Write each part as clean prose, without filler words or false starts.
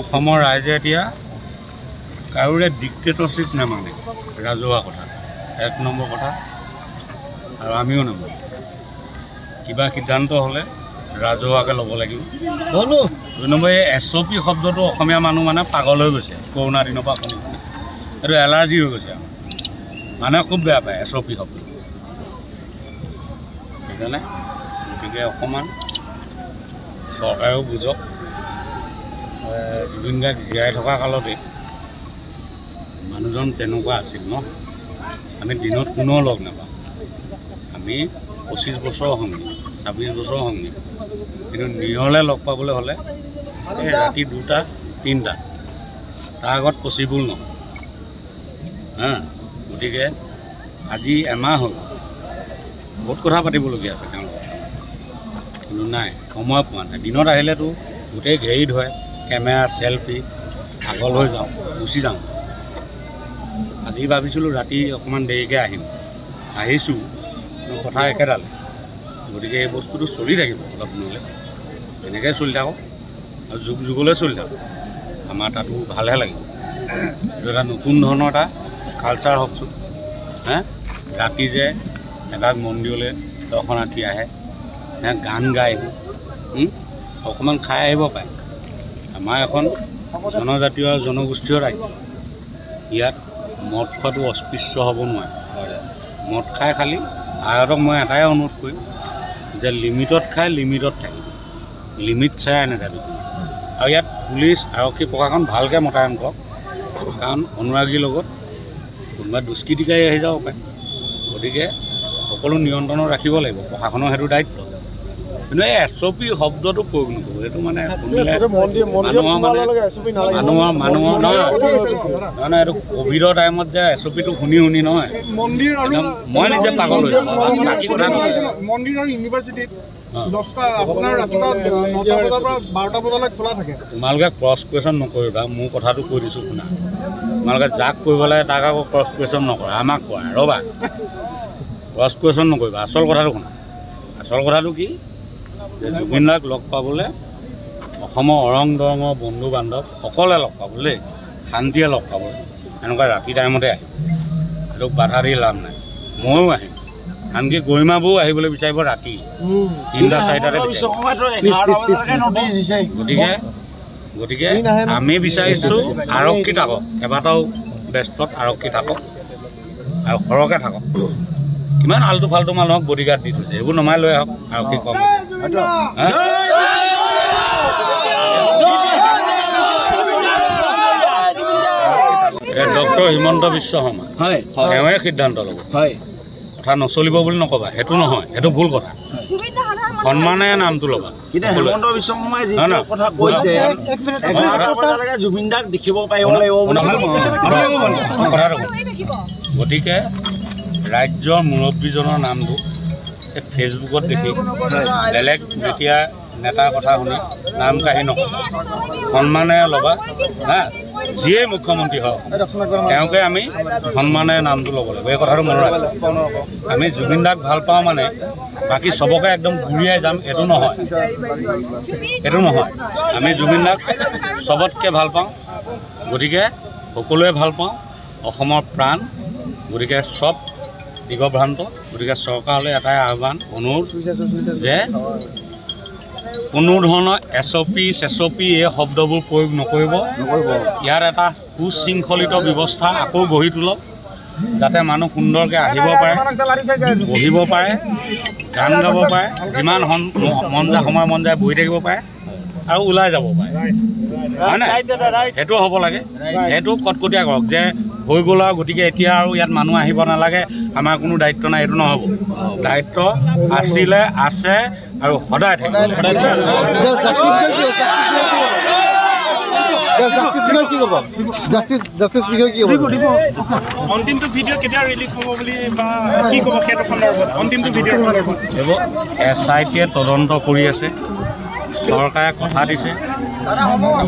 অসমৰ ৰাইজে এতিয়া কাৰোৰে ডিক্টেটৰশ্বিপ নামানে ৰাজহুৱা কথা 1 নম্বৰ কথা আৰু আমিও নামানো কিবা সিদ্ধান্ত হ'লে ৰাজহুৱাকৈ ল'ব লাগিব 2 নম্বৰ এই SOP শব্দটো অসমীয়া মানুহ মানে পাগল হৈ গৈছে কৰোণা দিনৰ পৰা শুনি এইটো এলাৰ্জি হৈ গৈছে মানুহে খুব বেয়া পায় SOP শব্দ সেইকাৰণে গতিকে অকণমান চৰকাৰেও বুজক জুবিন গাৰ্গ জীয়াই থকা কালতে মানুহজন তেনেকুৱা আছিল ন আমি দিনত কোনেও লগ নাপাওঁ আমি 25 বছৰ সংগী 26 বছৰ সংগী কিন্তু নিয়লে লগ পাবলৈ হ'লে এই ৰাতি 2টা 3টা তাৰ আগত পচিবল নহয় গতিকে আজি এমাহ হ'ল বহুত কথা পাতিবলগীয়া আছে তেওঁলোকৰ কিন্তু নাই সময় পোৱা নাই দিনত আহিলেতো গোটেই ঘেৰি ধৰে কেমেৰা চেলফি আগল হৈ যাওঁ গুচি যাওঁ আজি ভাবিছিলোঁ ৰাতি অকণমান দেৰিকৈ আহিছোঁ কথা একেডাল গতিকে এই বস্তুটো চলি থাকিব অলপ দিনলৈ এনেকৈ চলি থাকক আৰু যুগ যুগলৈ চলি থাকক আমাৰ তাতো ভালহে লাগিব এইটো এটা নতুন ধৰণৰ এটা কালচাৰ হওকচোন ৰাতি যে এটা মন্দিৰলৈ দৰ্শনাৰ্থী আহে গান গাই অকণমান খাই আহিব পাৰে আমাৰ এখন জনজাতীয় আৰু জনগোষ্ঠীয় ৰাজ্য ইয়াত মদ খোৱাটো অস্পৃশ্য হ'ব নোৱাৰে মদ খাই খালি আয়তক মই এটাই অনুৰোধ কৰিম যে লিমিটত খাই লিমিটত থাকিব লিমিট চাই নাথাকিব আৰু ইয়াত পুলিচ আৰক্ষী প্ৰশাসন ভালকৈ মোতায়েন কৰক কাৰণ অনুৰাগীৰ লগত কোনোবা দুষ্কৃতিকাৰী আহি যাব পাৰে গতিকে সকলো নিয়ন্ত্ৰণত ৰাখিব লাগিব প্ৰশাসনৰ সেইটো দায়িত্ব কিন্তু এই SOP শব্দটো প্ৰয়োগ নকৰোঁ এইটো মানে মানুহৰ নহয় এইটো ক'ভিডৰ টাইমত যে SOPটো শুনি নহয় মই নিজে পাগল তোমালোকে ক্ৰছ কুৱেশ্যন নকৰিবা মোৰ কথাটো কৈ দিছোঁ শুনা তোমালোকে যাক কৰিব লাগে তাক আকৌ ক্ৰছ কুৱেশ্যন নকৰা আমাক কোৱা ৰ'বা ক্ৰছ কুৱেশ্যন নকৰিবা আচল কথাটো শুনা আচল কথাটো কি যে জুবিন দাক লগ পাবলৈ অসমৰ অৰং দৰঙৰ বন্ধু বান্ধৱ সকলে লগ পাবলৈ শান্তিয়ে লগ পাবলৈ এনেকুৱা ৰাতি টাইমতে আহিব সেইটো বাধা দি লাভ নাই ময়ো আহিম আনকি গৰিমাবও আহিবলৈ বিচাৰিব ৰাতি 3টা 4টাতে গতিকে আমি বিচাৰিছোঁ আৰক্ষী থাকক কেইবাটাও ব্যস্তত আৰক্ষী থাকক আৰু সৰহকৈ থাকক কিমান আল্টু ফাল্টু মানুহক বডিগাৰ্ড দি থৈছে এইবোৰ নমাই লৈ আহক আৰক্ষী কম ডক্টৰ হিমন্ত বিশ্ব শৰ্মা তেওঁৱে সিদ্ধান্ত ল'ব কথা নচলিব বুলি নক'বা সেইটো নহয় সেইটো ভুল কথা সন্মানে নামটো ল'বা হিমন্ত বিশ্ব শৰ্মাই যিটো কথা কৈছে জুবিন দাক দেখিব পাৰিব লাগিব গতিকে ৰাজ্যৰ মুৰব্বীজনৰ নামটো এই ফেচবুকত দেখি বেলেগ যেতিয়া নেতাৰ কথা শুনি নাম কাঢ়ি নক'বা সন্মানে ল'বা যিয়ে মুখ্যমন্ত্ৰী হওক তেওঁকে আমি সন্মানে নামটো ল'ব লাগিব এই কথাটো মনত ৰাখিব আমি জুবিন দাক ভাল পাওঁ মানে বাকী চবকে একদম ঘূৰিয়াই যাম এইটো নহয় আমি জুবিন দাক চবতকৈ ভাল পাওঁ গতিকে সকলোৱে ভাল পাওঁ অসমৰ প্ৰাণ গতিকে চব দিগভ্ৰান্ত গতিকে চৰকাৰলৈ এটাই আহ্বান অনুৰোধ যে কোনো ধৰণৰ SOP এই শব্দবোৰ প্ৰয়োগ নকৰিব ইয়াৰ এটা সুশৃংখলিত ব্যৱস্থা আকৌ গঢ়ি তোলক যাতে মানুহ সুন্দৰকৈ আহিব পাৰে বহিব পাৰে গান গাব পাৰে যিমান সময় মন যায় বহি থাকিব পাৰে আৰু ওলাই যাব পাৰে হয় নাই সেইটো হ'ব লাগে সেইটো কটকটীয়া কৰক যে হৈ গ'ল আৰু গতিকে এতিয়া আৰু ইয়াত মানুহ আহিব নালাগে আমাৰ কোনো দায়িত্ব নাই এইটো নহ'ব দায়িত্ব আছিলে আছে আৰু সদায় থাকিব জাষ্টিছ বিষয়ে কি ক'ব জাষ্টিছ বিষয়ে কি ক'ব অন্তিমটো ভিডিঅ' কেতিয়া ৰিলিজ হ'ব বুলি বা কি ক'ব সেইটো সন্দৰ্ভত অন্তিমটো ভিডিঅ'ৰ সন্দৰ্ভত এইবোৰ SITয়ে তদন্ত কৰি আছে চৰকাৰে কথা দিছে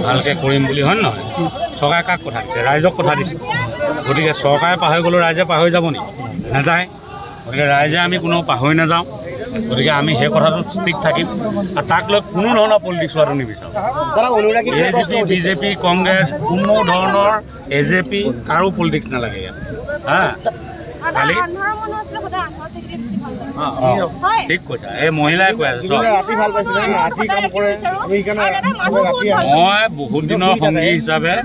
ভালকৈ কৰিম বুলি হয় নহয় চৰকাৰে কাক কথা দিছে ৰাইজক কথা দিছে গতিকে চৰকাৰে পাহৰি গ'লেও ৰাইজে পাহৰি যাব নেকি নাযায় গতিকে ৰাইজে আমি কোনো পাহৰি নাযাওঁ গতিকে আমি সেই কথাটো ষ্টিক থাকিম আৰু তাক লৈ কোনো ধৰণৰ পলিটিক্স হোৱাটো নিবিচাৰোঁ AGP BJP কংগ্ৰেছ কোনো ধৰণৰ AJP কাৰো পলিটিক্স নালাগে ইয়াত খালি ঠিক কৈছা এই মহিলাই কৈ আছে মই বহুত দিনৰ সংগী হিচাপে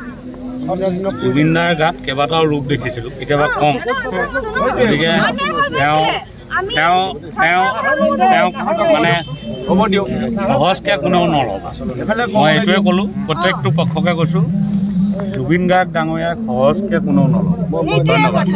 জুবিন দাৰ গাত কেইবাটাও ৰূপ দেখিছিলোঁ কেতিয়াবা কম গতিকে তেওঁ মানে সহজকৈ কোনেও নল'ব মই এইটোৱে ক'লোঁ প্ৰত্যেকটো পক্ষকে কৈছোঁ জুবিন গাৰ্গ ডাঙৰীয়াক সহজকৈ কোনেও নল'ব ধন্যবাদ